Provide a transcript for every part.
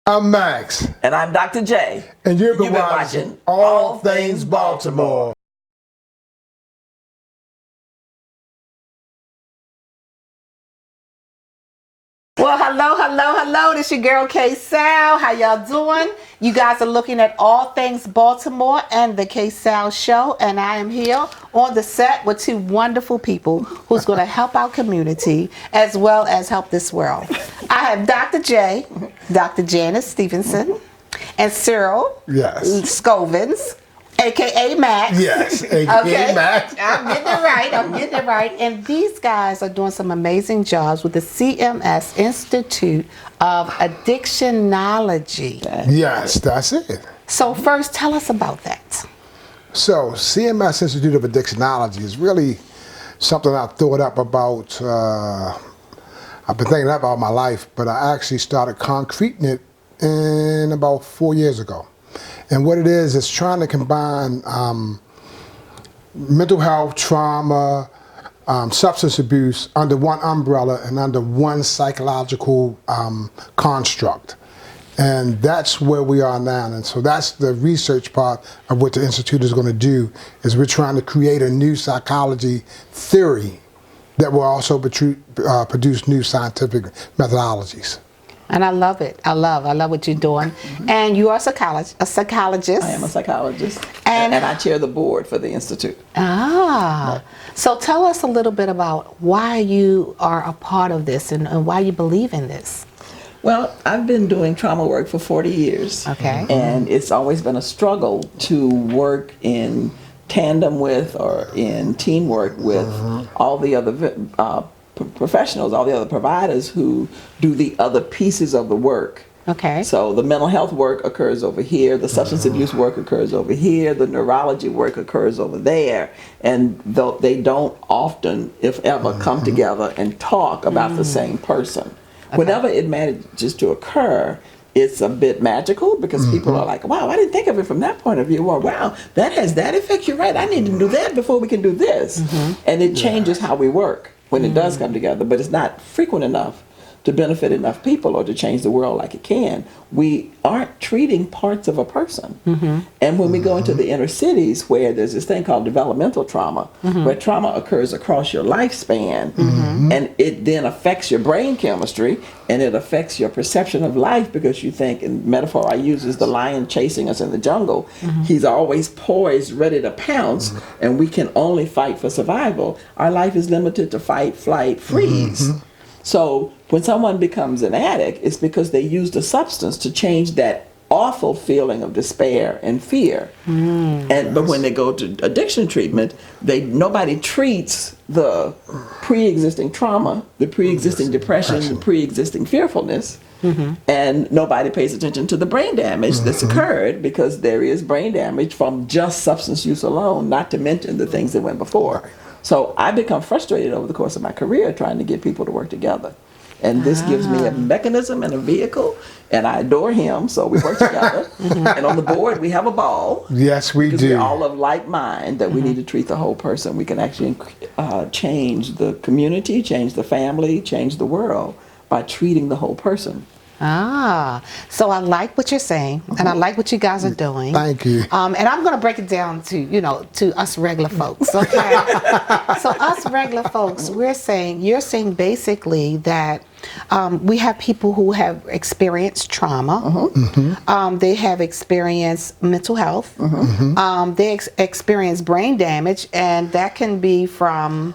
I'm Max. And I'm Dr. J. And you've been watching All Things Baltimore. Well, hello. This your girl Ksal. How y'all doing? You guys are looking at All Things Baltimore and the Ksal Show, and I am here on the set with two wonderful people who's going to help our community as well as help this world. I have Dr. J, Dr. Janice Stevenson, and Cyril, Yes. Scovens, AKA Max. Yes, AKA Okay. Max. I'm getting it right. And these guys are doing some amazing jobs with the CMS Institute of Addictionology. Yes, that's it. So first, tell us about that. So, CMS Institute of Addictionology is really something I thought up about, I've been thinking about my life, but I actually started concreting it in about 4 years ago. And what it is trying to combine mental health, trauma, substance abuse under one umbrella and under one psychological construct. And that's where we are now. And so that's the research part of what the Institute is going to do, is we're trying to create a new psychology theory that will also produce new scientific methodologies. And I love it. I love what you're doing. And you are a psychologist. I am a psychologist, and I chair the board for the Institute. So tell us a little bit about why you are a part of this and why you believe in this. Well, I've been doing trauma work for 40 years. Okay. And it's always been a struggle to work in tandem with or in teamwork with all the other professionals, all the other providers who do the other pieces of the work. Okay. So the mental health work occurs over here, the substance abuse work occurs over here, the neurology work occurs over there, and they don't often, if ever, come together and talk about the same person. Okay. Whenever it manages to occur, it's a bit magical because people are like, wow, I didn't think of it from that point of view. Or, wow, that has that effect. You're right. I need to do that before we can do this. And it changes how we work when it does come together, but it's not frequent enough to benefit enough people or to change the world like it can. We aren't treating parts of a person. And when we go into the inner cities where there's this thing called developmental trauma, where trauma occurs across your lifespan, and it then affects your brain chemistry, and it affects your perception of life, because you think, and metaphor I use is the lion chasing us in the jungle. He's always poised, ready to pounce, and we can only fight for survival. Our life is limited to fight, flight, freeze. So when someone becomes an addict, it's because they used a substance to change that awful feeling of despair and fear. But when they go to addiction treatment, nobody treats the pre-existing trauma, the pre-existing depression, the pre-existing fearfulness, and nobody pays attention to the brain damage that's occurred, because there is brain damage from just substance use alone, not to mention the things that went before. So I become frustrated over the course of my career trying to get people to work together. And this gives me a mechanism and a vehicle, and I adore him, so we work together. And on the board, we have a ball. Yes, we do. Because we're all of like mind, that we need to treat the whole person. We can actually change the community, change the family, change the world by treating the whole person. So I like what you're saying, and I like what you guys are doing. Thank you. And I'm going to break it down to us regular folks. Okay. So us regular folks, you're saying basically that we have people who have experienced trauma. They have experienced mental health. They experience brain damage, and that can be from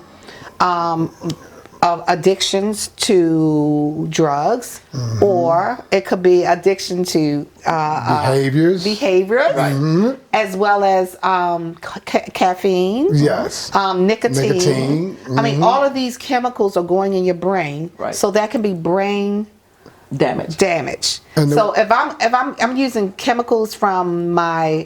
of addictions to drugs, or it could be addiction to behaviors, as well as caffeine, nicotine. I mean, all of these chemicals are going in your brain, so that can be brain damage. So if I'm using chemicals from my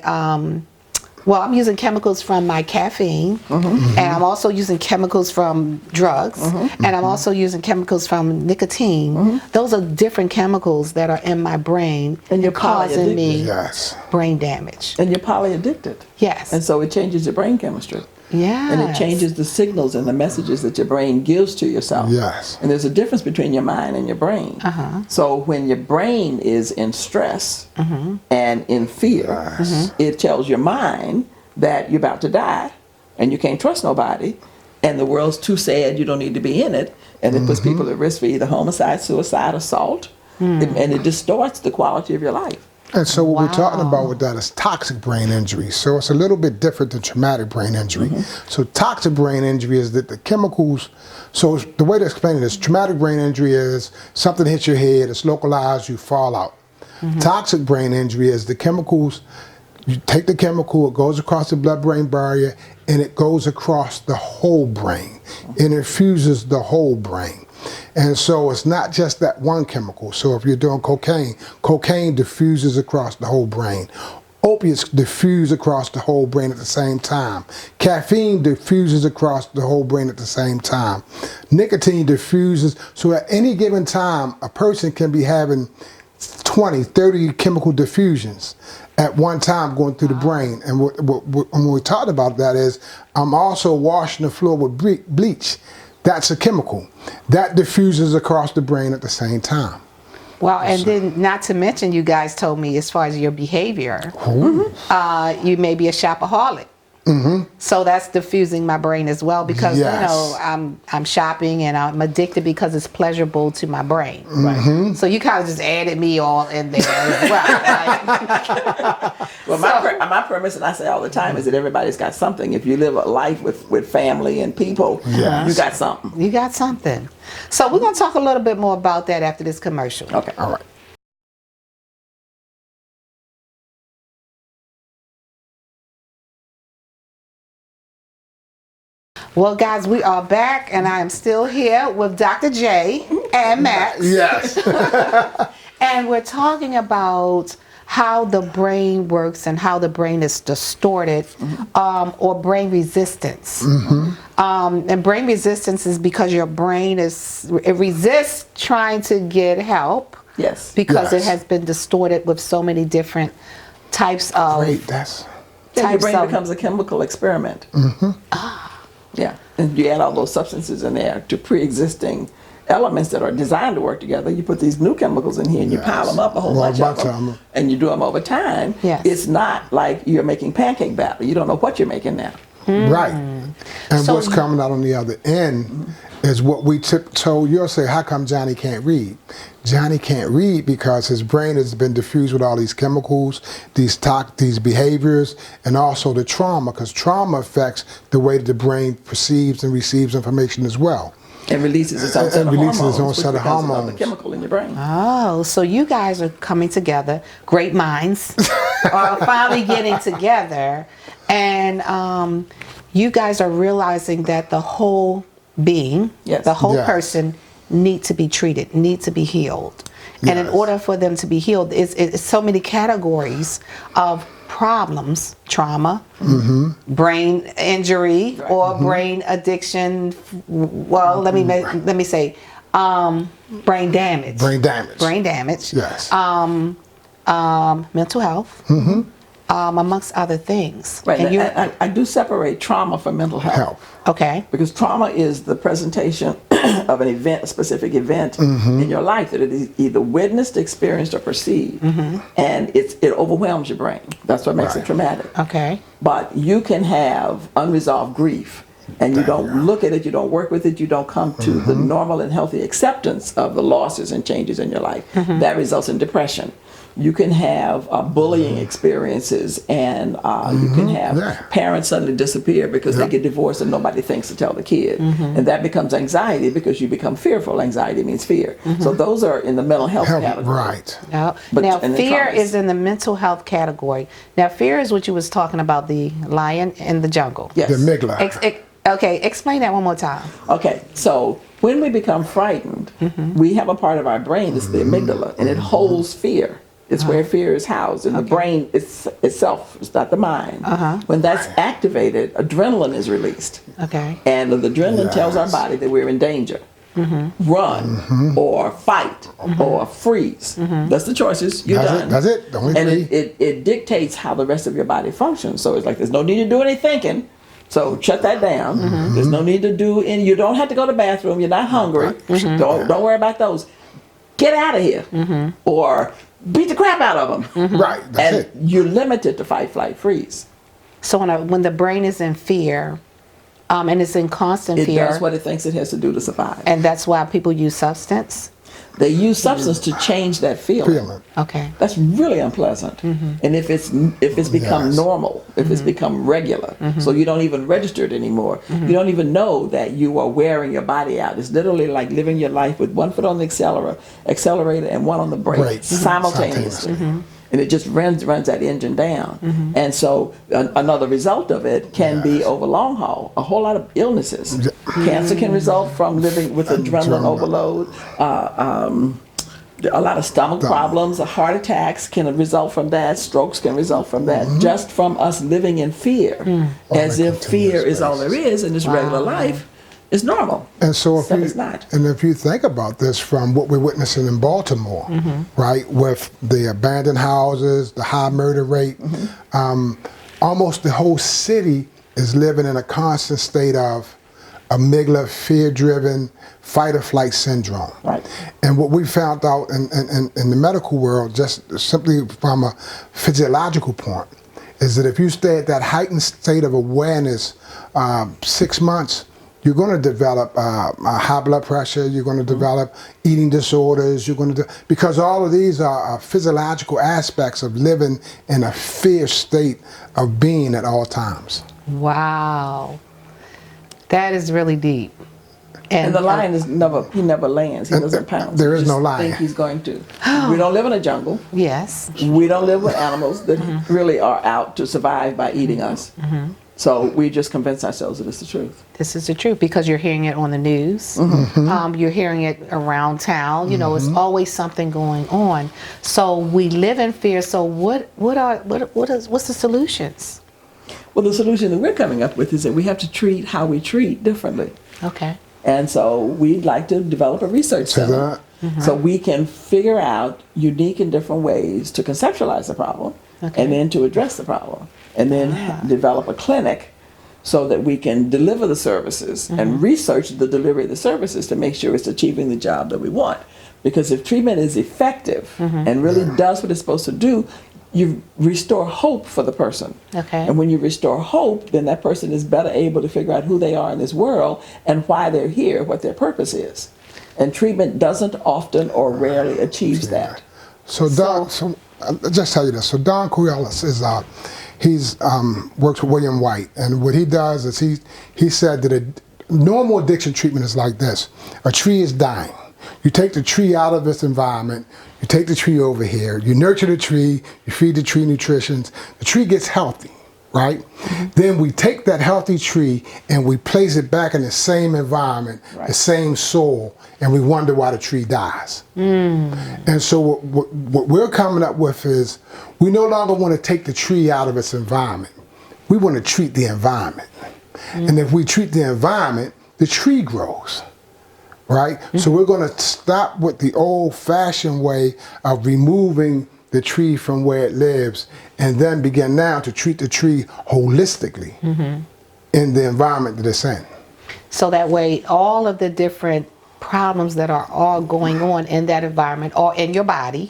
I'm using chemicals from my caffeine, and I'm also using chemicals from drugs, and I'm also using chemicals from nicotine. Those are different chemicals that are in my brain, and you're causing me brain damage. And you're polyaddicted. Yes. And so it changes your brain chemistry. And it Yes. changes the signals and the messages that your brain gives to yourself. Yes. And there's a difference between your mind and your brain. So when your brain is in stress and in fear, it tells your mind that you're about to die and you can't trust nobody and the world's too sad, you don't need to be in it. And it puts people at risk for either homicide, suicide, assault, and it distorts the quality of your life. And so what we're talking about with that is toxic brain injury. So it's a little bit different than traumatic brain injury. So toxic brain injury is that the chemicals, so the way to explain it is traumatic brain injury is something hits your head, it's localized, you fall out. Toxic brain injury is the chemicals, you take the chemical, it goes across the blood-brain barrier, and it goes across the whole brain. It infuses the whole brain. And so it's not just that one chemical. So if you're doing cocaine, cocaine diffuses across the whole brain. Opiates diffuse across the whole brain at the same time. Caffeine diffuses across the whole brain at the same time. Nicotine diffuses. So at any given time, a person can be having 20, 30 chemical diffusions at one time going through the brain. And when we talked about that is, I'm also washing the floor with bleach. That's a chemical. That diffuses across the brain at the same time. Well, and then not to mention, you guys told me as far as your behavior, you may be a shopaholic. So that's diffusing my brain as well because you know I'm shopping and I'm addicted because it's pleasurable to my brain. Right. So you kind of just added me all in there as well. Right? Well, my premise, and I say all the time, is that everybody's got something. If you live a life with family and people, you got something. You got something. So we're going to talk a little bit more about that after this commercial. Okay. All right. Well, guys, we are back, and I am still here with Dr. J and Max. Yes. And we're talking about how the brain works and how the brain is distorted, or brain resistance. And brain resistance is because your brain it resists trying to get help. Yes. Because it has been distorted with so many different types of. Great. That's. Yeah, your brain becomes a chemical experiment. Yeah, and you add all those substances in there to pre-existing elements that are designed to work together. You put these new chemicals in here and you pile them up, a whole bunch of them, and you do them over time. Yes. It's not like you're making pancake batter. You don't know what you're making now. Right. And so what's coming out on the other end is what we told you'll say, how come Johnny can't read? Johnny can't read because his brain has been diffused with all these chemicals, these behaviors, and also the trauma, because trauma affects the way that the brain perceives and receives information as well. It releases its own set of hormones, the chemical in your brain. Oh, so you guys are coming together, great minds, are finally getting together, and you guys are realizing that the whole being, the whole person, need to be treated, need to be healed. And in order for them to be healed, it's so many categories of problems: trauma, brain injury, or brain addiction. Well, let me say, brain damage. Brain damage. Brain damage. Yes. Mental health. Amongst other things. Right. And I do separate trauma from mental health. Okay. Because trauma is the presentation of an event, a specific event in your life that it is either witnessed, experienced, or perceived. And it overwhelms your brain. That's what makes it traumatic. Okay. But you can have unresolved grief, and you don't look at it, you don't work with it, you don't come to the normal and healthy acceptance of the losses and changes in your life. That results in depression. You can have bullying experiences, and you can have parents suddenly disappear because they get divorced and nobody thinks to tell the kid. And that becomes anxiety because you become fearful. Anxiety means fear. So those are in the mental health category. Right. Now fear is in the mental health category. Now fear is what you was talking about, the lion in the jungle. Yes. The amygdala. Okay, explain that one more time. Okay, so when we become frightened, we have a part of our brain, it's the amygdala, and it holds fear. It's where fear is housed, and the brain itself is not the mind. When that's activated, adrenaline is released. Okay. And the adrenaline tells our body that we're in danger. Run, or fight, or freeze. That's the choices. You're done. That's it. Don't and it dictates how the rest of your body functions. So it's like there's no need to do any thinking. So shut that down. There's no need to do any. You don't have to go to the bathroom. You're not hungry. Don't worry about those. Get out of here, or beat the crap out of them. Right. That's it. And you're limited to fight, flight, freeze. So when the brain is in fear, and it's in constant It fear, does what it thinks it has to do to survive. and that's why people use substance. They use substance to change that feeling. Okay. That's really unpleasant. And if it's become Yes. normal, if it's become regular, so you don't even register it anymore, you don't even know that you are wearing your body out. It's literally like living your life with one foot on the accelerator and one on the brake Brakes. simultaneously. And it just runs that engine down. And so another result of it can be over long haul, a whole lot of illnesses. Cancer can result from living with adrenaline overload. A lot of stomach problems, heart attacks can result from that. Strokes can result from that, just from us living in fear, as if fear is all there is, and this regular life is normal. And so if you think about this from what we're witnessing in Baltimore, right, with the abandoned houses, the high murder rate, almost the whole city is living in a constant state of amygdala, fear-driven, fight or flight syndrome. Right. And what we found out in the medical world, just simply from a physiological point, is that if you stay at that heightened state of awareness 6 months, you're going to develop high blood pressure, you're going to develop eating disorders, because all of these are physiological aspects of living in a fear state of being at all times. Wow. That is really deep. And the lion he never lands. He doesn't pounce. There is Just no lion. think he's going to. We don't live in a jungle. Yes. We don't live with animals that really are out to survive by eating us. So we just convince ourselves that it's the truth. This is the truth because you're hearing it on the news. You're hearing it around town. You know, it's always something going on. So we live in fear. So what's the solutions? Well, the solution that we're coming up with is that we have to treat how we treat differently. Okay. And so we'd like to develop a research center so we can figure out unique and different ways to conceptualize the problem and then to address the problem. And then develop a clinic so that we can deliver the services and research the delivery of the services to make sure it's achieving the job that we want. Because if treatment is effective and really does what it's supposed to do, you restore hope for the person. Okay. And when you restore hope, then that person is better able to figure out who they are in this world and why they're here, what their purpose is. And treatment doesn't often or rarely achieve that. So I'll just tell you this. So Don Corellis is he's works with William White, and what he does is he said that a normal addiction treatment is like this: a tree is dying. You take the tree out of its environment, you take the tree over here, you nurture the tree, you feed the tree nutrition, the tree gets healthy, right? Then we take that healthy tree and we place it back in the same environment, the same soil, and we wonder why the tree dies. And so what we're coming up with is we no longer want to take the tree out of its environment. We want to treat the environment. And if we treat the environment, the tree grows. Right? So we're going to stop with the old-fashioned way of removing the tree from where it lives and then begin now to treat the tree holistically in the environment that it's in. So that way all of the different problems that are all going on in that environment or in your body,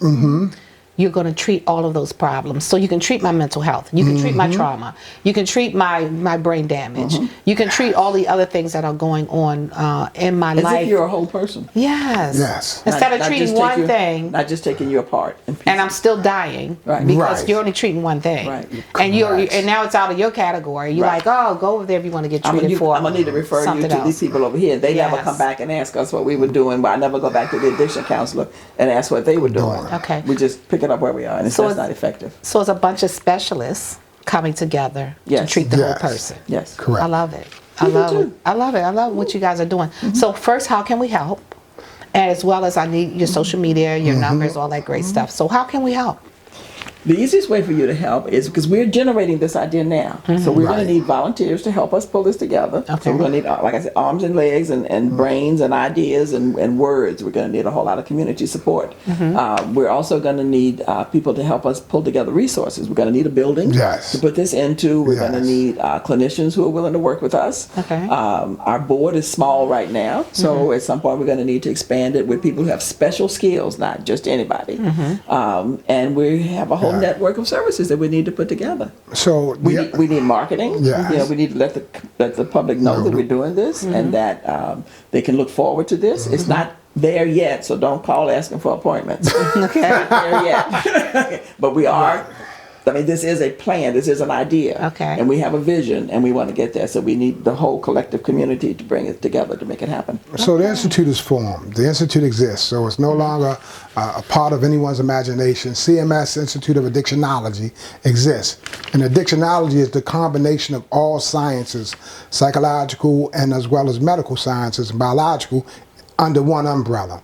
you're going to treat all of those problems. So you can treat my mental health. You can treat my trauma. You can treat my brain damage. You can treat all the other things that are going on in my life. As if you're a whole person. Yes. Yes. Instead of treating one thing. Not just taking you apart. And I'm still dying because you're only treating one thing. Right. And now it's out of your category. You're like, oh, go over there if you want to get treated for I'm going to need to refer you to these people over here. They never come back and ask us what we were doing, but I never go back to the addiction counselor and ask what they were doing. Okay. We just pick it up where we are, and it's not effective. So it's a bunch of specialists coming together to treat the whole person. Yes. Correct. I love it. I love it. I love what you guys are doing. So first, how can we help? As well as I need your social media, your numbers, all that great stuff. So how can we help? The easiest way for you to help is because we're generating this idea now. So we're going Right. to need volunteers to help us pull this together. Okay. So we're going to need, like I said, arms and legs and brains and ideas and words. We're going to need a whole lot of community support. We're also going to need people to help us pull together resources. We're going to need a building Yes. to put this into. We're going to Yes. need clinicians who are willing to work with us. Okay. Our board is small right now. So at some point we're going to need to expand it with people who have special skills, not just anybody. And we have a whole network of services that we need to put together. So We need marketing. Yes. You know, we need to let the public know that we're doing this and that they can look forward to this. It's not there yet, so don't call asking for appointments. Okay. Not there yet. But we are. I mean, this is a plan. This is an idea. Okay. And we have a vision, and we want to get there. So we need the whole collective community to bring it together to make it happen. So the Institute is formed. The Institute exists, so it's no longer a part of anyone's imagination. CMS, Institute of Addictionology, exists. And addictionology is the combination of all sciences, psychological and as well as medical sciences and biological, under one umbrella.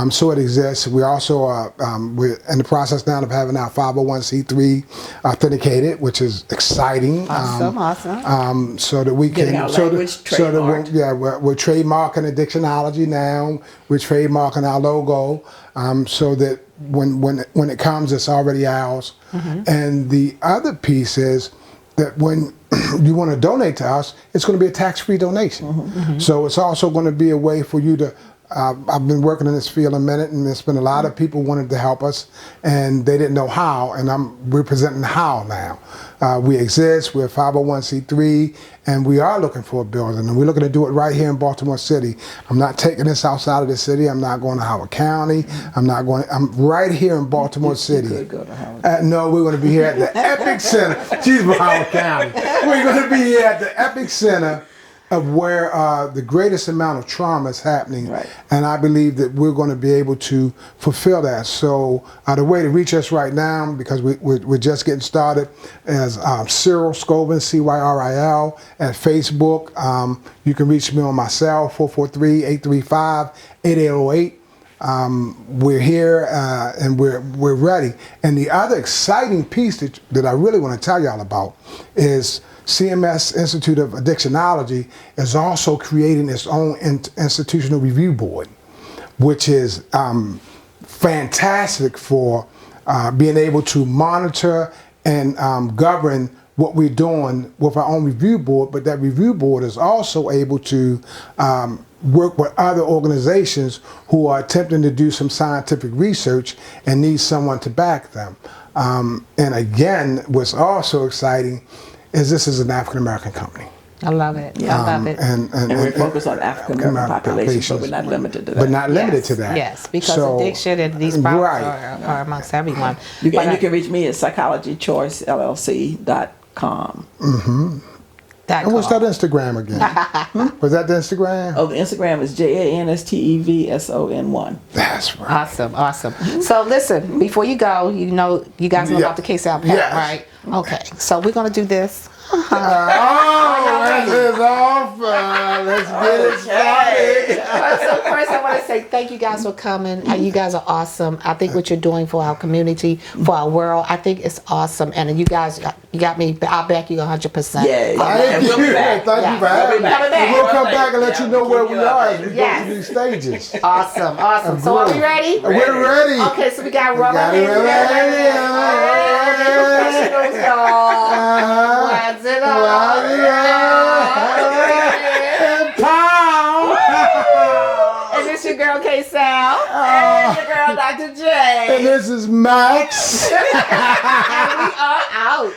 So it exists. We also are we're in the process now of having our 501c3 authenticated, which is exciting. Awesome. So that we Getting can our so language that, so that trademarked. we're trademarking Addictionology now. We're trademarking our logo, so that when it comes, it's already ours. And the other piece is that when you want to donate to us, it's going to be a tax-free donation. So it's also going to be a way for you to. I've been working in this field a minute, and there's been a lot of people wanted to help us, and they didn't know how, and we're presenting how now. We exist, we're 501c3, and we are looking for a building, and we're looking to do it right here in Baltimore City. I'm not taking this outside of the city. I'm not going to Howard County. I'm right here in Baltimore City. could go to Howard. No, we're going to be here at the Epic Center. She's from Howard County. We're going to be here at the Epic Center of where the greatest amount of trauma is happening. Right. And I believe that we're going to be able to fulfill that. So the way to reach us right now, because we're just getting started, is Cyril, Scovens, Cyril, at Facebook. You can reach me on my cell, 443-835-8808. We're here and we're ready. And the other exciting piece that I really want to tell y'all about is CMS Institute of Addictionology is also creating its own institutional review board, which is fantastic for being able to monitor and govern what we're doing with our own review board. But that review board is also able to work with other organizations who are attempting to do some scientific research and need someone to back them. And again, what's also exciting is this is an African American company. I love it. I love it. And we're focused on African American populations, but we're not limited to that. But not limited to that. Yes, because addiction and these problems are amongst everyone. You can reach me at psychologychoicellc.com. And what's that Instagram again? Was that the Instagram? Oh, the Instagram is JANSTEVSON1. That's right. Awesome. So listen, before you go, you guys know about the Ksal pack, Yes. right? Okay, so we're gonna do this. Oh, this is awesome. Let's get it started. So first, I want to say thank you guys for coming. You guys are awesome. I think what you're doing for our community, for our world, I think it's awesome. And you guys, you got me. I'll back you 100%. Yeah. Thank you. We'll be back. Thank you for having me. Coming back. And we'll come back and let you know where we are as we go Yes. through these stages. Awesome. So are we ready? We're ready. Okay, so we got rubber got it bands. ready. Professionals, y'all. What's it all? And this your girl Ksal. And your girl Dr. J. And this is Max. And we are out.